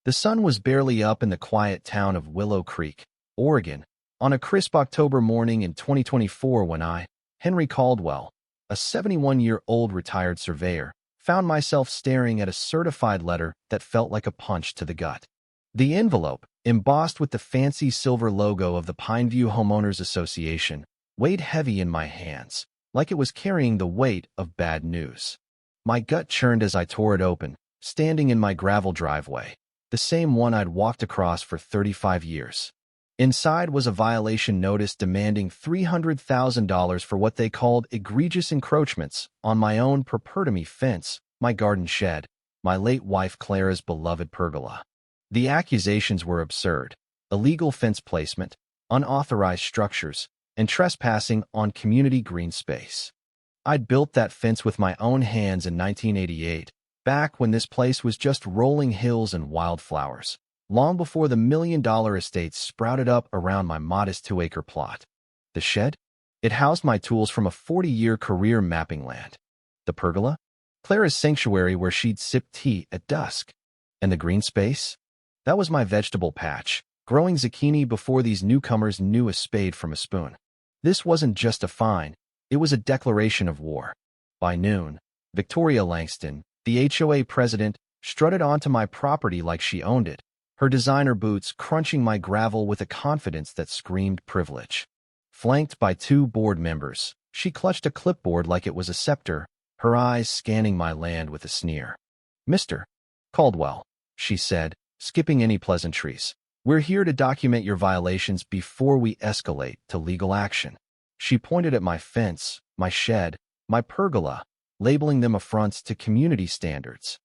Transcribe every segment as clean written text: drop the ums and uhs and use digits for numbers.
The sun was barely up in the quiet town of Willow Creek, Oregon, on a crisp October morning in 2024 when I, Henry Caldwell, a 71-year-old retired surveyor, found myself staring at a certified letter that felt like a punch to the gut. The envelope, embossed with the fancy silver logo of the Pineview Homeowners Association, weighed heavy in my hands, like it was carrying the weight of bad news. My gut churned as I tore it open, standing in my gravel driveway, the same one I'd walked across for 35 years. Inside was a violation notice demanding $300,000 for what they called egregious encroachments on my own per-me fence, my garden shed, my late wife Clara's beloved pergola. The accusations were absurd: illegal fence placement, unauthorized structures, and trespassing on community green space. I'd built that fence with my own hands in 1988, back when this place was just rolling hills and wildflowers, long before the million-dollar estates sprouted up around my modest 2-acre plot. The shed? It housed my tools from a 40-year career mapping land. The pergola? Clara's sanctuary where she'd sip tea at dusk. And the green space? That was my vegetable patch, growing zucchini before these newcomers knew a spade from a spoon. This wasn't just a fine, it was a declaration of war. By noon, Victoria Langston, the HOA president, strutted onto my property like she owned it, her designer boots crunching my gravel with a confidence that screamed privilege. Flanked by 2 board members, she clutched a clipboard like it was a scepter, her eyes scanning my land with a sneer. "Mr. Caldwell," she said, skipping any pleasantries, "we're here to document your violations before we escalate to legal action." She pointed at my fence, my shed, my pergola, labeling them affronts to community standards.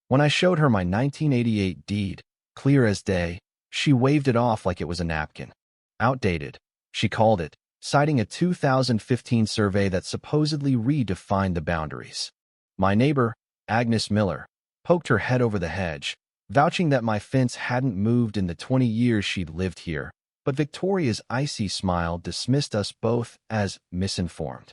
When I showed her my 1988 deed, clear as day, she waved it off like it was a napkin. Outdated, she called it, citing a 2015 survey that supposedly redefined the boundaries. My neighbor, Agnes Miller, poked her head over the hedge, vouching that my fence hadn't moved in the 20 years she'd lived here, but Victoria's icy smile dismissed us both as misinformed.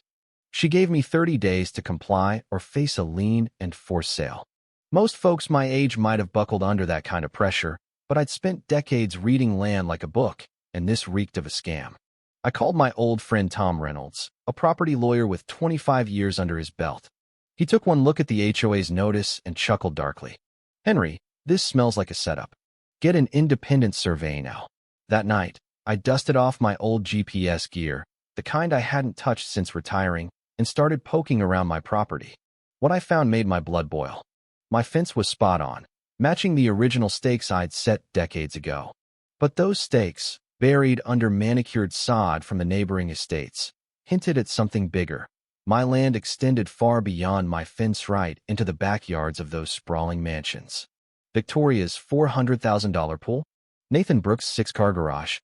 She gave me 30 days to comply or face a lien and forced sale. Most folks my age might have buckled under that kind of pressure, but I'd spent decades reading land like a book, and this reeked of a scam. I called my old friend Tom Reynolds, a property lawyer with 25 years under his belt. He took one look at the HOA's notice and chuckled darkly. "Henry, this smells like a setup. Get an independent survey now." That night, I dusted off my old GPS gear, the kind I hadn't touched since retiring, and started poking around my property. What I found made my blood boil. My fence was spot on, matching the original stakes I'd set decades ago. But those stakes, buried under manicured sod from the neighboring estates, hinted at something bigger. My land extended far beyond my fence right into the backyards of those sprawling mansions. Victoria's $400,000 pool, Nathan Brooks' 6-car garage,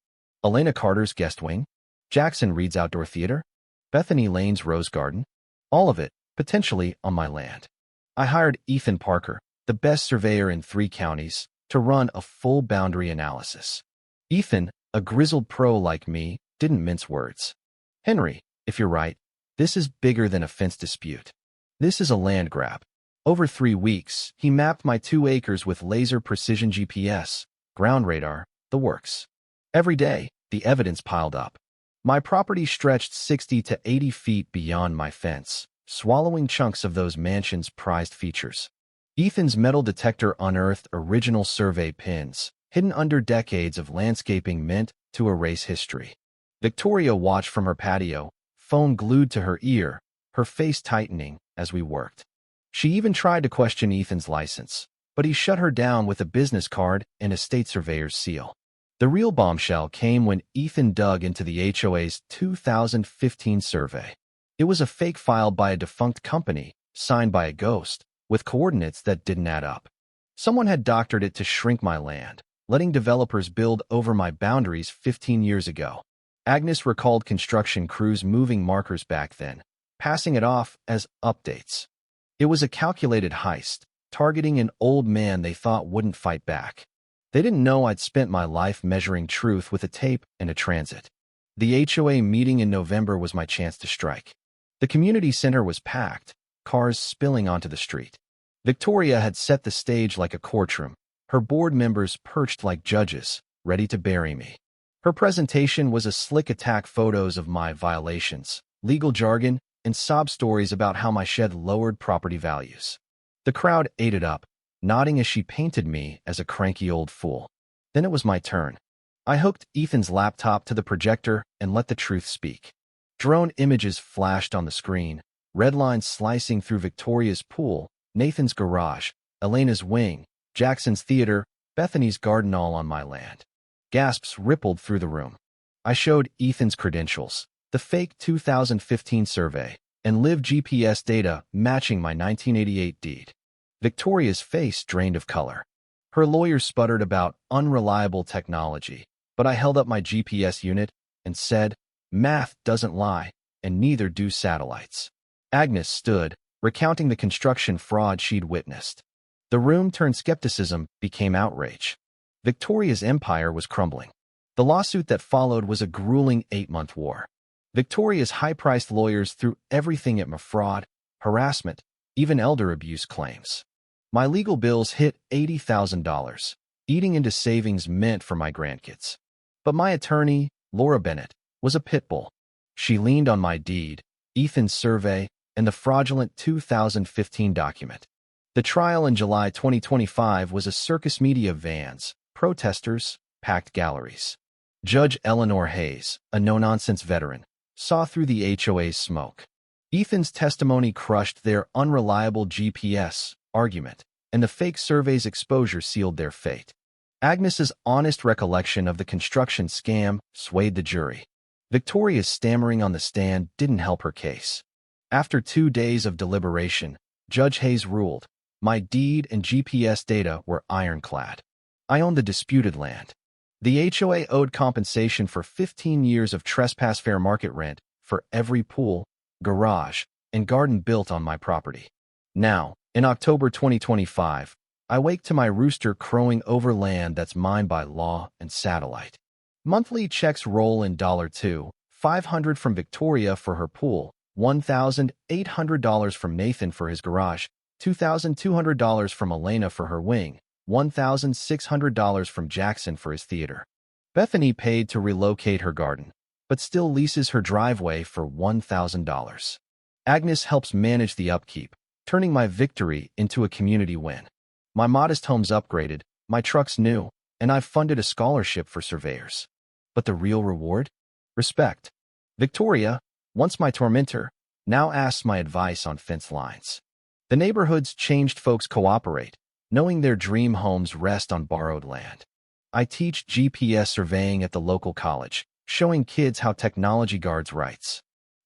Elena Carter's guest wing, Jackson Reed's outdoor theater, Bethany Lane's rose garden, all of it potentially on my land. I hired Ethan Parker, the best surveyor in 3 counties, to run a full boundary analysis. Ethan, a grizzled pro like me, didn't mince words. "Henry, if you're right, this is bigger than a fence dispute. This is a land grab." Over 3 weeks, he mapped my 2 acres with laser precision GPS, ground radar, the works. Every day, the evidence piled up. My property stretched 60 to 80 feet beyond my fence, swallowing chunks of those mansions' prized features. Ethan's metal detector unearthed original survey pins, hidden under decades of landscaping meant to erase history. Victoria watched from her patio, phone glued to her ear, her face tightening as we worked. She even tried to question Ethan's license, but he shut her down with a business card and a state surveyor's seal. The real bombshell came when Ethan dug into the HOA's 2015 survey. It was a fake file by a defunct company, signed by a ghost, with coordinates that didn't add up. Someone had doctored it to shrink my land, letting developers build over my boundaries 15 years ago. Agnes recalled construction crews moving markers back then, passing it off as updates. It was a calculated heist, targeting an old man they thought wouldn't fight back. They didn't know I'd spent my life measuring truth with a tape and a transit. The HOA meeting in November was my chance to strike. The community center was packed, cars spilling onto the street. Victoria had set the stage like a courtroom, her board members perched like judges, ready to bury me. Her presentation was a slick attack photos of my violations, legal jargon, and sob stories about how my shed lowered property values. The crowd ate it up, nodding as she painted me as a cranky old fool. Then it was my turn. I hooked Ethan's laptop to the projector and let the truth speak. Drone images flashed on the screen, red lines slicing through Victoria's pool, Nathan's garage, Elena's wing, Jackson's theater, Bethany's garden all on my land. Gasps rippled through the room. I showed Ethan's credentials, the fake 2015 survey, and live GPS data matching my 1988 deed. Victoria's face drained of color. Her lawyer sputtered about unreliable technology, but I held up my GPS unit and said, "Math doesn't lie, and neither do satellites." Agnes stood, recounting the construction fraud she'd witnessed. The room turned skepticism, became outrage. Victoria's empire was crumbling. The lawsuit that followed was a grueling 8-month war. Victoria's high-priced lawyers threw everything at my fraud, harassment, even elder abuse claims. My legal bills hit $80,000, eating into savings meant for my grandkids. But my attorney, Laura Bennett, was a pit bull. She leaned on my deed, Ethan's survey, and the fraudulent 2015 document. The trial in July 2025 was a circus media of vans, protesters, packed galleries. Judge Eleanor Hayes, a no-nonsense veteran, saw through the HOA's smoke. Ethan's testimony crushed their unreliable GPS argument, and the fake survey's exposure sealed their fate. Agnes's honest recollection of the construction scam swayed the jury. Victoria's stammering on the stand didn't help her case. After 2 days of deliberation, Judge Hayes ruled, my deed and GPS data were ironclad. I owned the disputed land. The HOA owed compensation for 15 years of trespass fair market rent for every pool, garage, and garden built on my property. Now, in October 2025, I wake to my rooster crowing over land that's mine by law and satellite. Monthly checks roll in $2,500 from Victoria for her pool, $1,800 from Nathan for his garage, $2,200 from Elena for her wing, $1,600 from Jackson for his theater. Bethany paid to relocate her garden, but still leases her driveway for $1,000. Agnes helps manage the upkeep, turning my victory into a community win. My modest home's upgraded, my truck's new, and I've funded a scholarship for surveyors. But the real reward? Respect. Victoria, once my tormentor, now asks my advice on fence lines. The neighborhood's changed folks cooperate, knowing their dream homes rest on borrowed land. I teach GPS surveying at the local college, showing kids how technology guards rights.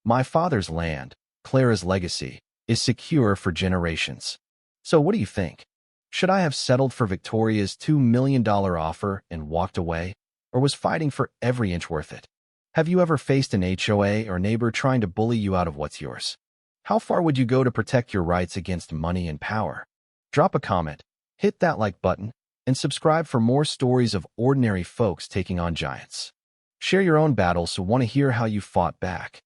My father's land, Clara's legacy, is secure for generations. So what do you think? Should I have settled for Victoria's $2 million offer and walked away, or was fighting for every inch worth it? Have you ever faced an HOA or neighbor trying to bully you out of what's yours? How far would you go to protect your rights against money and power? Drop a comment, hit that like button, and subscribe for more stories of ordinary folks taking on giants. Share your own battles so want to hear how you fought back.